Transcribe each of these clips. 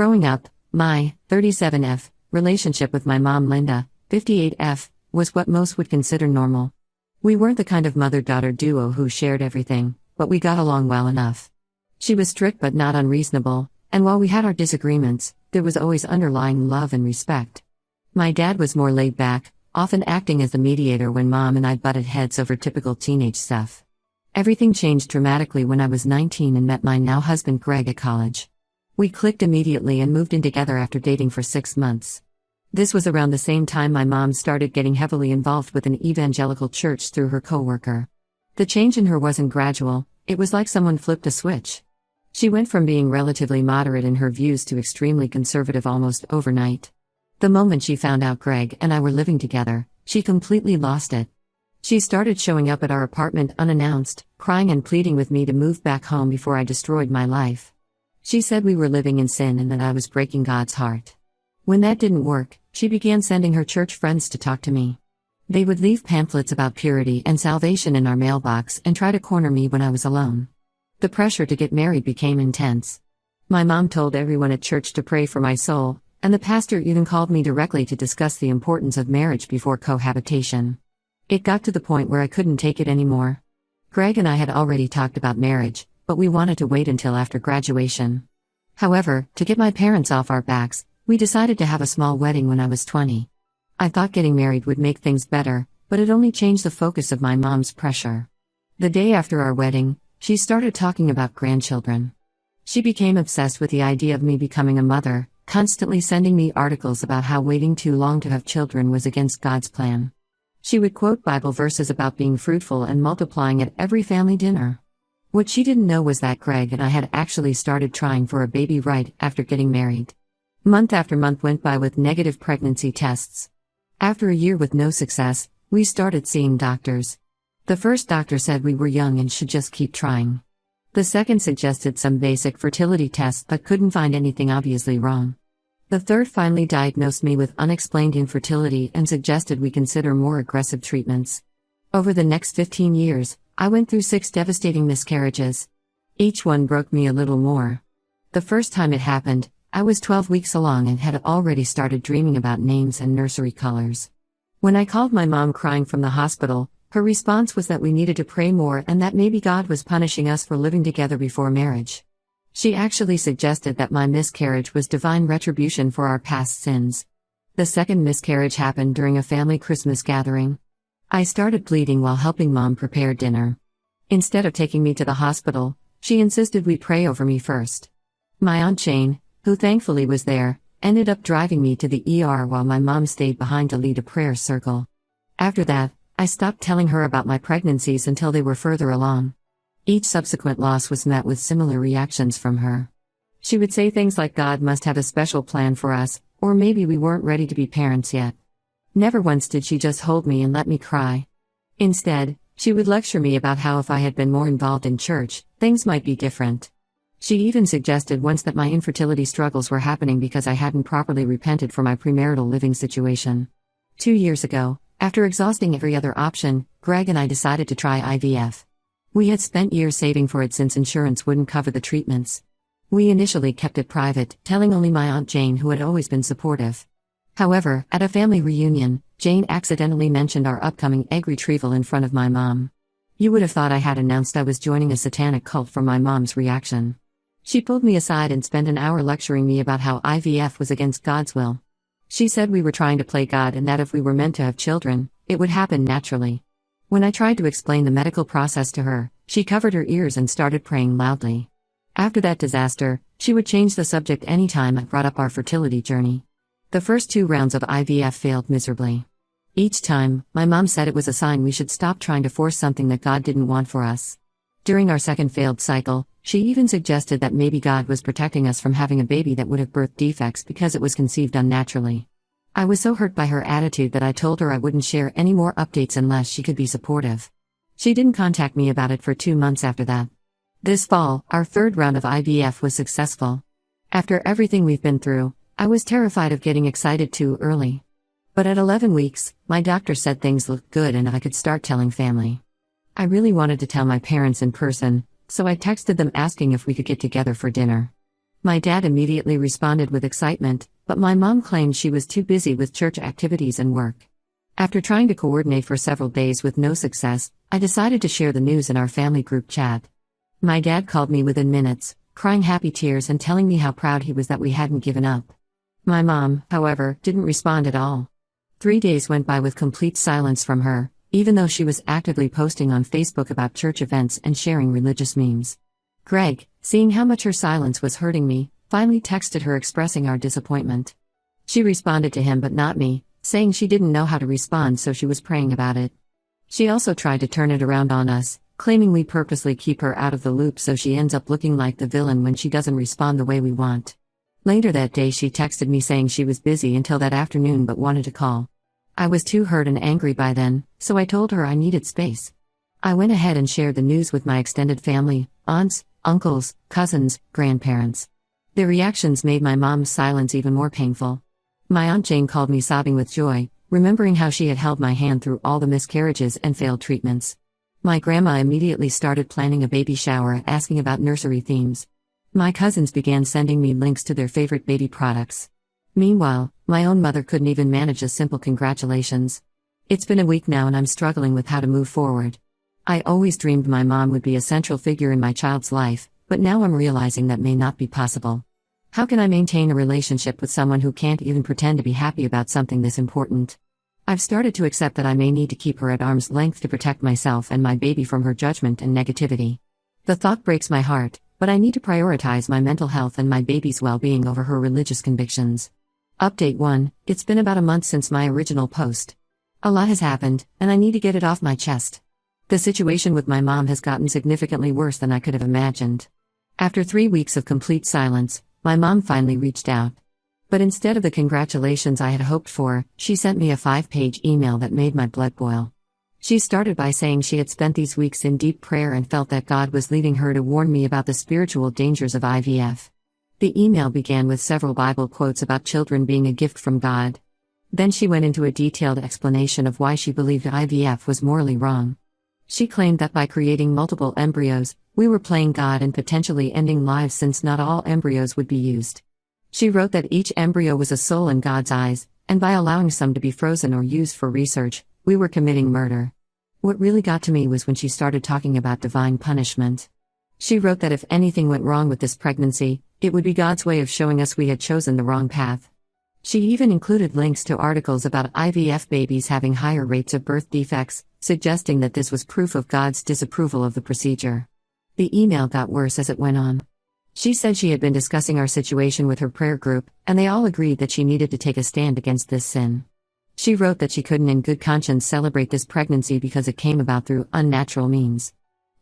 Growing up, my 37F relationship with my mom Linda, 58F, was what most would consider normal. We weren't the kind of mother-daughter duo who shared everything, but we got along well enough. She was strict but not unreasonable, and while we had our disagreements, there was always underlying love and respect. My dad was more laid back, often acting as the mediator when Mom and I butted heads over typical teenage stuff. Everything changed dramatically when I was 19 and met my now husband Greg at college. We clicked immediately and moved in together after dating for 6 months. This was around the same time my mom started getting heavily involved with an evangelical church through her coworker. The change in her wasn't gradual, it was like someone flipped a switch. She went from being relatively moderate in her views to extremely conservative almost overnight. The moment she found out Greg and I were living together, she completely lost it. She started showing up at our apartment unannounced, crying and pleading with me to move back home before I destroyed my life. She said we were living in sin and that I was breaking God's heart. When that didn't work, she began sending her church friends to talk to me. They would leave pamphlets about purity and salvation in our mailbox and try to corner me when I was alone. The pressure to get married became intense. My mom told everyone at church to pray for my soul, and the pastor even called me directly to discuss the importance of marriage before cohabitation. It got to the point where I couldn't take it anymore. Greg and I had already talked about marriage, but we wanted to wait until after graduation. However, to get my parents off our backs, we decided to have a small wedding when I was 20. I thought getting married would make things better, but it only changed the focus of my mom's pressure. The day after our wedding, she started talking about grandchildren. She became obsessed with the idea of me becoming a mother, constantly sending me articles about how waiting too long to have children was against God's plan. She would quote Bible verses about being fruitful and multiplying at every family dinner. What she didn't know was that Greg and I had actually started trying for a baby right after getting married. Month after month went by with negative pregnancy tests. After a year with no success, we started seeing doctors. The first doctor said we were young and should just keep trying. The second suggested some basic fertility tests but couldn't find anything obviously wrong. The third finally diagnosed me with unexplained infertility and suggested we consider more aggressive treatments. Over the next 15 years, I went through 6 devastating miscarriages. Each one broke me a little more. The first time it happened, I was 12 weeks along and had already started dreaming about names and nursery colors. When I called my mom crying from the hospital, her response was that we needed to pray more and that maybe God was punishing us for living together before marriage. She actually suggested that my miscarriage was divine retribution for our past sins. The second miscarriage happened during a family Christmas gathering. I started bleeding while helping Mom prepare dinner. Instead of taking me to the hospital, she insisted we pray over me first. My Aunt Jane, who thankfully was there, ended up driving me to the ER while my mom stayed behind to lead a prayer circle. After that, I stopped telling her about my pregnancies until they were further along. Each subsequent loss was met with similar reactions from her. She would say things like God must have a special plan for us, or maybe we weren't ready to be parents yet. Never once did she just hold me and let me cry. Instead, she would lecture me about how if I had been more involved in church, things might be different. She even suggested once that my infertility struggles were happening because I hadn't properly repented for my premarital living situation. 2 years ago, after exhausting every other option, Greg and I decided to try IVF. We had spent years saving for it since insurance wouldn't cover the treatments. We initially kept it private, telling only my Aunt Jane, who had always been supportive. However, at a family reunion, Jane accidentally mentioned our upcoming egg retrieval in front of my mom. You would have thought I had announced I was joining a satanic cult from my mom's reaction. She pulled me aside and spent an hour lecturing me about how IVF was against God's will. She said we were trying to play God and that if we were meant to have children, it would happen naturally. When I tried to explain the medical process to her, she covered her ears and started praying loudly. After that disaster, she would change the subject anytime I brought up our fertility journey. The first 2 rounds of IVF failed miserably. Each time, my mom said it was a sign we should stop trying to force something that God didn't want for us. During our second failed cycle, she even suggested that maybe God was protecting us from having a baby that would have birth defects because it was conceived unnaturally. I was so hurt by her attitude that I told her I wouldn't share any more updates unless she could be supportive. She didn't contact me about it for 2 months after that. This fall, our 3rd round of IVF was successful. After everything we've been through, I was terrified of getting excited too early. But at 11 weeks, my doctor said things looked good and I could start telling family. I really wanted to tell my parents in person, so I texted them asking if we could get together for dinner. My dad immediately responded with excitement, but my mom claimed she was too busy with church activities and work. After trying to coordinate for several days with no success, I decided to share the news in our family group chat. My dad called me within minutes, crying happy tears and telling me how proud he was that we hadn't given up. My mom, however, didn't respond at all. 3 days went by with complete silence from her, even though she was actively posting on Facebook about church events and sharing religious memes. Greg, seeing how much her silence was hurting me, finally texted her expressing our disappointment. She responded to him but not me, saying she didn't know how to respond, so she was praying about it. She also tried to turn it around on us, claiming we purposely keep her out of the loop so she ends up looking like the villain when she doesn't respond the way we want. Later that day she texted me saying she was busy until that afternoon but wanted to call. I was too hurt and angry by then, so I told her I needed space. I went ahead and shared the news with my extended family, aunts, uncles, cousins, grandparents. Their reactions made my mom's silence even more painful. My Aunt Jane called me sobbing with joy, remembering how she had held my hand through all the miscarriages and failed treatments. My grandma immediately started planning a baby shower, asking about nursery themes. My cousins began sending me links to their favorite baby products. Meanwhile, my own mother couldn't even manage a simple congratulations. It's been a week now and I'm struggling with how to move forward. I always dreamed my mom would be a central figure in my child's life, but now I'm realizing that may not be possible. How can I maintain a relationship with someone who can't even pretend to be happy about something this important? I've started to accept that I may need to keep her at arm's length to protect myself and my baby from her judgment and negativity. The thought breaks my heart, but I need to prioritize my mental health and my baby's well-being over her religious convictions. Update 1: It's been about a month since my original post. A lot has happened, and I need to get it off my chest. The situation with my mom has gotten significantly worse than I could have imagined. After 3 weeks of complete silence, my mom finally reached out. But instead of the congratulations I had hoped for, she sent me a 5-page email that made my blood boil. She started by saying she had spent these weeks in deep prayer and felt that God was leading her to warn me about the spiritual dangers of IVF. The email began with several Bible quotes about children being a gift from God. Then she went into a detailed explanation of why she believed IVF was morally wrong. She claimed that by creating multiple embryos, we were playing God and potentially ending lives since not all embryos would be used. She wrote that each embryo was a soul in God's eyes, and by allowing some to be frozen or used for research, we were committing murder. What really got to me was when she started talking about divine punishment. She wrote that if anything went wrong with this pregnancy, it would be God's way of showing us we had chosen the wrong path. She even included links to articles about IVF babies having higher rates of birth defects, suggesting that this was proof of God's disapproval of the procedure. The email got worse as it went on. She said she had been discussing our situation with her prayer group, and they all agreed that she needed to take a stand against this sin. She wrote that she couldn't in good conscience celebrate this pregnancy because it came about through unnatural means.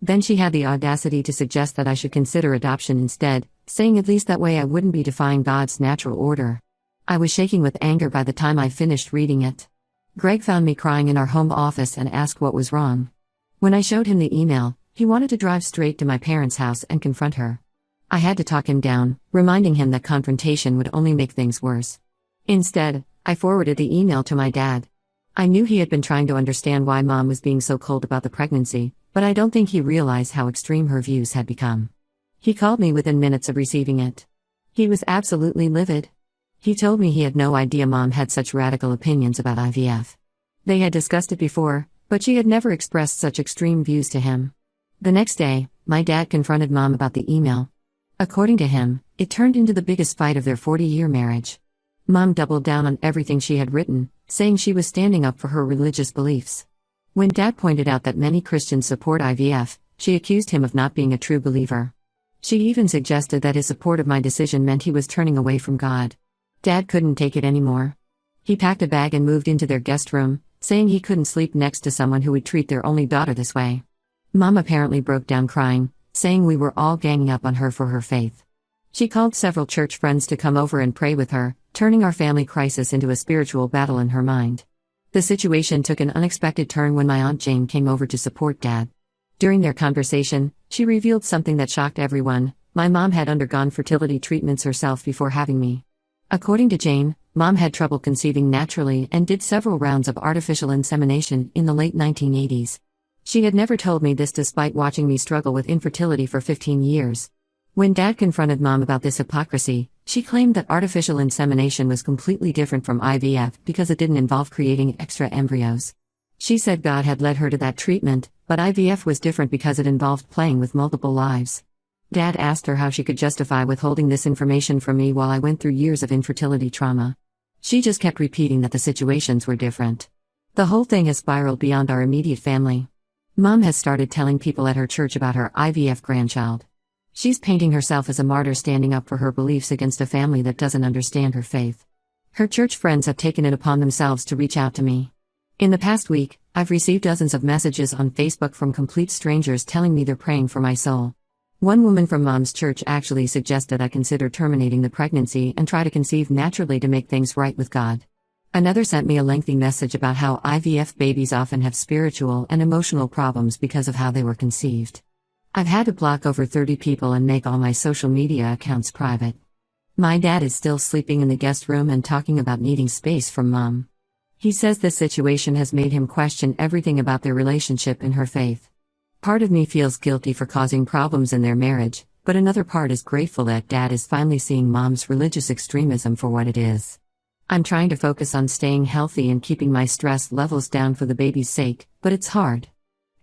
Then she had the audacity to suggest that I should consider adoption instead, saying at least that way I wouldn't be defying God's natural order. I was shaking with anger by the time I finished reading it. Greg found me crying in our home office and asked what was wrong. When I showed him the email, he wanted to drive straight to my parents' house and confront her. I had to talk him down, reminding him that confrontation would only make things worse. Instead, I forwarded the email to my dad. I knew he had been trying to understand why Mom was being so cold about the pregnancy, but I don't think he realized how extreme her views had become. He called me within minutes of receiving it. He was absolutely livid. He told me he had no idea Mom had such radical opinions about IVF. They had discussed it before, but she had never expressed such extreme views to him. The next day, my dad confronted Mom about the email. According to him, it turned into the biggest fight of their 40-year marriage. Mom doubled down on everything she had written, saying she was standing up for her religious beliefs. When Dad pointed out that many Christians support IVF, she accused him of not being a true believer. She even suggested that his support of my decision meant he was turning away from God. Dad couldn't take it anymore. He packed a bag and moved into their guest room, saying he couldn't sleep next to someone who would treat their only daughter this way. Mom apparently broke down crying, saying we were all ganging up on her for her faith. She called several church friends to come over and pray with her, turning our family crisis into a spiritual battle in her mind. The situation took an unexpected turn when my Aunt Jane came over to support Dad. During their conversation, she revealed something that shocked everyone. My mom had undergone fertility treatments herself before having me. According to Jane, Mom had trouble conceiving naturally and did several rounds of artificial insemination in the late 1980s. She had never told me this despite watching me struggle with infertility for 15 years. When Dad confronted Mom about this hypocrisy, she claimed that artificial insemination was completely different from IVF because it didn't involve creating extra embryos. She said God had led her to that treatment, but IVF was different because it involved playing with multiple lives. Dad asked her how she could justify withholding this information from me while I went through years of infertility trauma. She just kept repeating that the situations were different. The whole thing has spiraled beyond our immediate family. Mom has started telling people at her church about her IVF grandchild. She's painting herself as a martyr standing up for her beliefs against a family that doesn't understand her faith. Her church friends have taken it upon themselves to reach out to me. In the past week, I've received dozens of messages on Facebook from complete strangers telling me they're praying for my soul. One woman from Mom's church actually suggested I consider terminating the pregnancy and try to conceive naturally to make things right with God. Another sent me a lengthy message about how IVF babies often have spiritual and emotional problems because of how they were conceived. I've had to block over 30 people and make all my social media accounts private. My dad is still sleeping in the guest room and talking about needing space from Mom. He says this situation has made him question everything about their relationship and her faith. Part of me feels guilty for causing problems in their marriage, but another part is grateful that Dad is finally seeing Mom's religious extremism for what it is. I'm trying to focus on staying healthy and keeping my stress levels down for the baby's sake, but it's hard.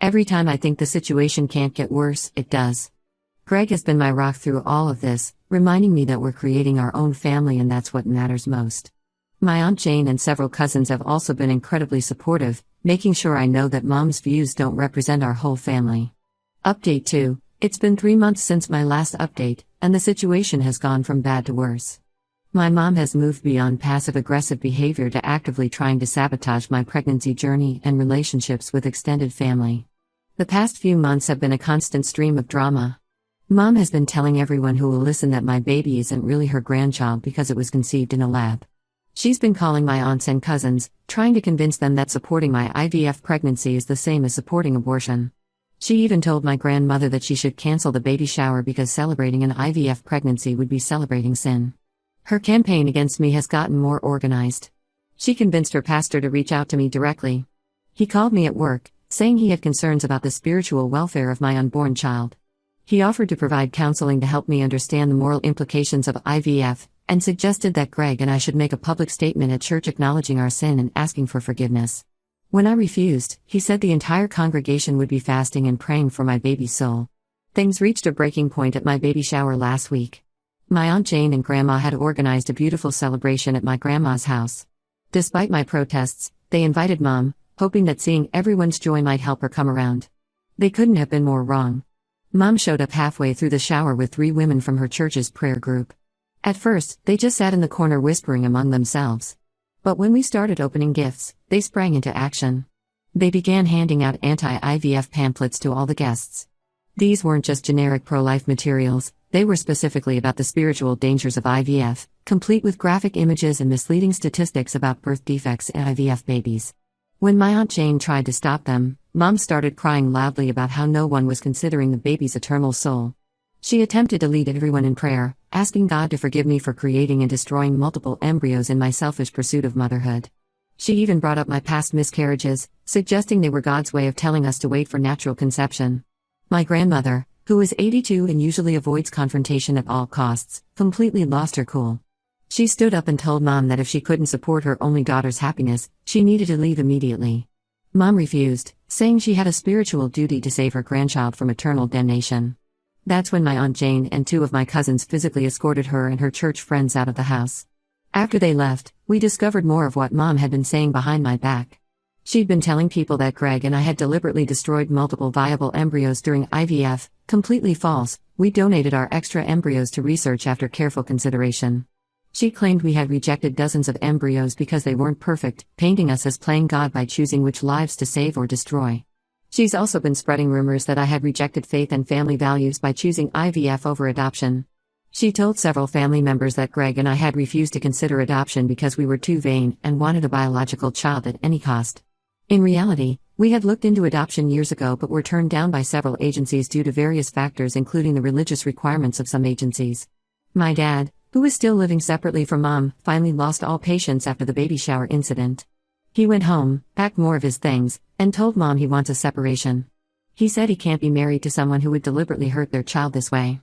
Every time I think the situation can't get worse, it does. Greg has been my rock through all of this, reminding me that we're creating our own family and that's what matters most. My Aunt Jane and several cousins have also been incredibly supportive, making sure I know that Mom's views don't represent our whole family. Update 2. It's been 3 months since my last update, and the situation has gone from bad to worse. My mom has moved beyond passive-aggressive behavior to actively trying to sabotage my pregnancy journey and relationships with extended family. The past few months have been a constant stream of drama. Mom has been telling everyone who will listen that my baby isn't really her grandchild because it was conceived in a lab. She's been calling my aunts and cousins, trying to convince them that supporting my IVF pregnancy is the same as supporting abortion. She even told my grandmother that she should cancel the baby shower because celebrating an IVF pregnancy would be celebrating sin. Her campaign against me has gotten more organized. She convinced her pastor to reach out to me directly. He called me at work, saying he had concerns about the spiritual welfare of my unborn child. He offered to provide counseling to help me understand the moral implications of IVF, and suggested that Greg and I should make a public statement at church acknowledging our sin and asking for forgiveness. When I refused, he said the entire congregation would be fasting and praying for my baby's soul. Things reached a breaking point at my baby shower last week. My Aunt Jane and Grandma had organized a beautiful celebration at my grandma's house. Despite my protests, they invited Mom, hoping that seeing everyone's joy might help her come around. They couldn't have been more wrong. Mom showed up halfway through the shower with 3 women from her church's prayer group. At first, they just sat in the corner whispering among themselves. But when we started opening gifts, they sprang into action. They began handing out anti-IVF pamphlets to all the guests. These weren't just generic pro-life materials, they were specifically about the spiritual dangers of IVF, complete with graphic images and misleading statistics about birth defects in IVF babies. When my Aunt Jane tried to stop them, Mom started crying loudly about how no one was considering the baby's eternal soul. She attempted to lead everyone in prayer, asking God to forgive me for creating and destroying multiple embryos in my selfish pursuit of motherhood. She even brought up my past miscarriages, suggesting they were God's way of telling us to wait for natural conception. My grandmother, who is 82 and usually avoids confrontation at all costs, completely lost her cool. She stood up and told Mom that if she couldn't support her only daughter's happiness, she needed to leave immediately. Mom refused, saying she had a spiritual duty to save her grandchild from eternal damnation. That's when my Aunt Jane and 2 of my cousins physically escorted her and her church friends out of the house. After they left, we discovered more of what Mom had been saying behind my back. She'd been telling people that Greg and I had deliberately destroyed multiple viable embryos during IVF. Completely false. We donated our extra embryos to research after careful consideration. She claimed we had rejected dozens of embryos because they weren't perfect, painting us as playing God by choosing which lives to save or destroy. She's also been spreading rumors that I had rejected faith and family values by choosing IVF over adoption. She told several family members that Greg and I had refused to consider adoption because we were too vain and wanted a biological child at any cost. In reality, we had looked into adoption years ago but were turned down by several agencies due to various factors including the religious requirements of some agencies. My dad, who was still living separately from Mom, finally lost all patience after the baby shower incident. He went home, packed more of his things, and told Mom he wants a separation. He said he can't be married to someone who would deliberately hurt their child this way.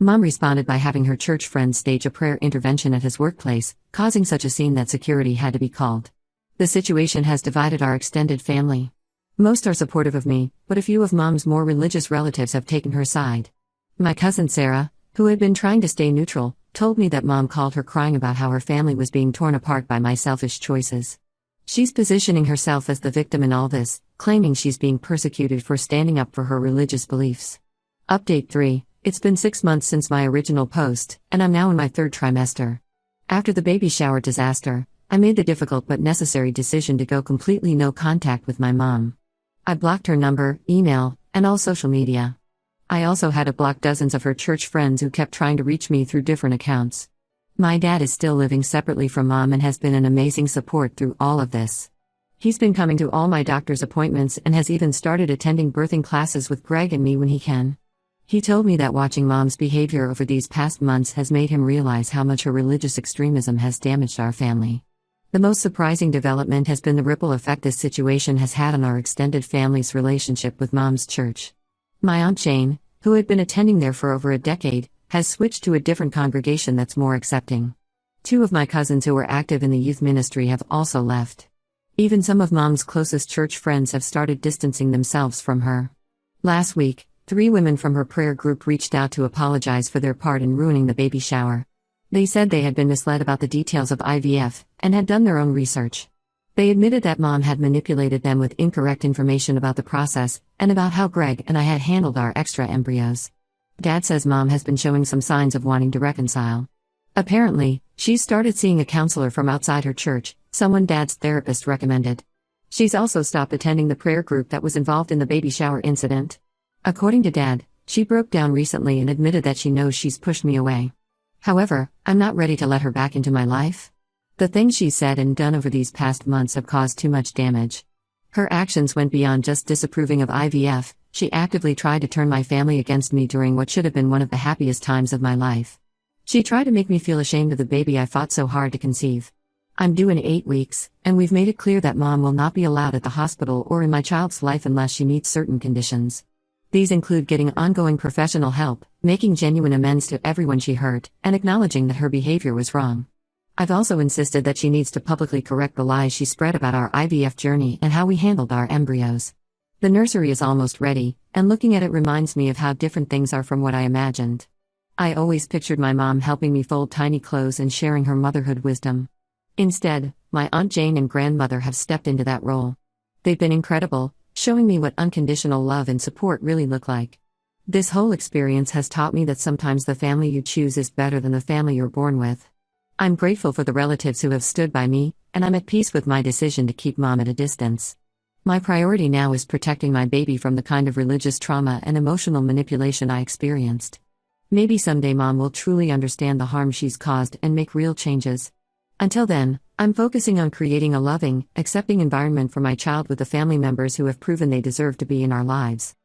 Mom responded by having her church friend stage a prayer intervention at his workplace, causing such a scene that security had to be called. The situation has divided our extended family. Most are supportive of me, but a few of Mom's more religious relatives have taken her side. My cousin Sarah, who had been trying to stay neutral, told me that Mom called her crying about how her family was being torn apart by my selfish choices. She's positioning herself as the victim in all this, claiming she's being persecuted for standing up for her religious beliefs. Update 3. It's been 6 months since my original post, and I'm now in my 3rd trimester. After the baby shower disaster, I made the difficult but necessary decision to go completely no contact with my mom. I blocked her number, email, and all social media. I also had to block dozens of her church friends who kept trying to reach me through different accounts. My dad is still living separately from Mom and has been an amazing support through all of this. He's been coming to all my doctor's appointments and has even started attending birthing classes with Greg and me when he can. He told me that watching Mom's behavior over these past months has made him realize how much her religious extremism has damaged our family. The most surprising development has been the ripple effect this situation has had on our extended family's relationship with Mom's church. My Aunt Jane, who had been attending there for over a decade, has switched to a different congregation that's more accepting. 2 of my cousins who were active in the youth ministry have also left. Even some of Mom's closest church friends have started distancing themselves from her. Last week, 3 women from her prayer group reached out to apologize for their part in ruining the baby shower. They said they had been misled about the details of IVF, and had done their own research. They admitted that Mom had manipulated them with incorrect information about the process, and about how Greg and I had handled our extra embryos. Dad says Mom has been showing some signs of wanting to reconcile. Apparently, she's started seeing a counselor from outside her church, someone Dad's therapist recommended. She's also stopped attending the prayer group that was involved in the baby shower incident. According to Dad, she broke down recently and admitted that she knows she's pushed me away. However, I'm not ready to let her back into my life. The things she's said and done over these past months have caused too much damage. Her actions went beyond just disapproving of IVF, she actively tried to turn my family against me during what should have been one of the happiest times of my life. She tried to make me feel ashamed of the baby I fought so hard to conceive. I'm due in 8 weeks, and we've made it clear that Mom will not be allowed at the hospital or in my child's life unless she meets certain conditions. These include getting ongoing professional help, making genuine amends to everyone she hurt, and acknowledging that her behavior was wrong. I've also insisted that she needs to publicly correct the lies she spread about our IVF journey and how we handled our embryos. The nursery is almost ready, and looking at it reminds me of how different things are from what I imagined. I always pictured my mom helping me fold tiny clothes and sharing her motherhood wisdom. Instead, my Aunt Jane and grandmother have stepped into that role. They've been incredible, showing me what unconditional love and support really look like. This whole experience has taught me that sometimes the family you choose is better than the family you're born with. I'm grateful for the relatives who have stood by me, and I'm at peace with my decision to keep Mom at a distance. My priority now is protecting my baby from the kind of religious trauma and emotional manipulation I experienced. Maybe someday Mom will truly understand the harm she's caused and make real changes. Until then, I'm focusing on creating a loving, accepting environment for my child with the family members who have proven they deserve to be in our lives.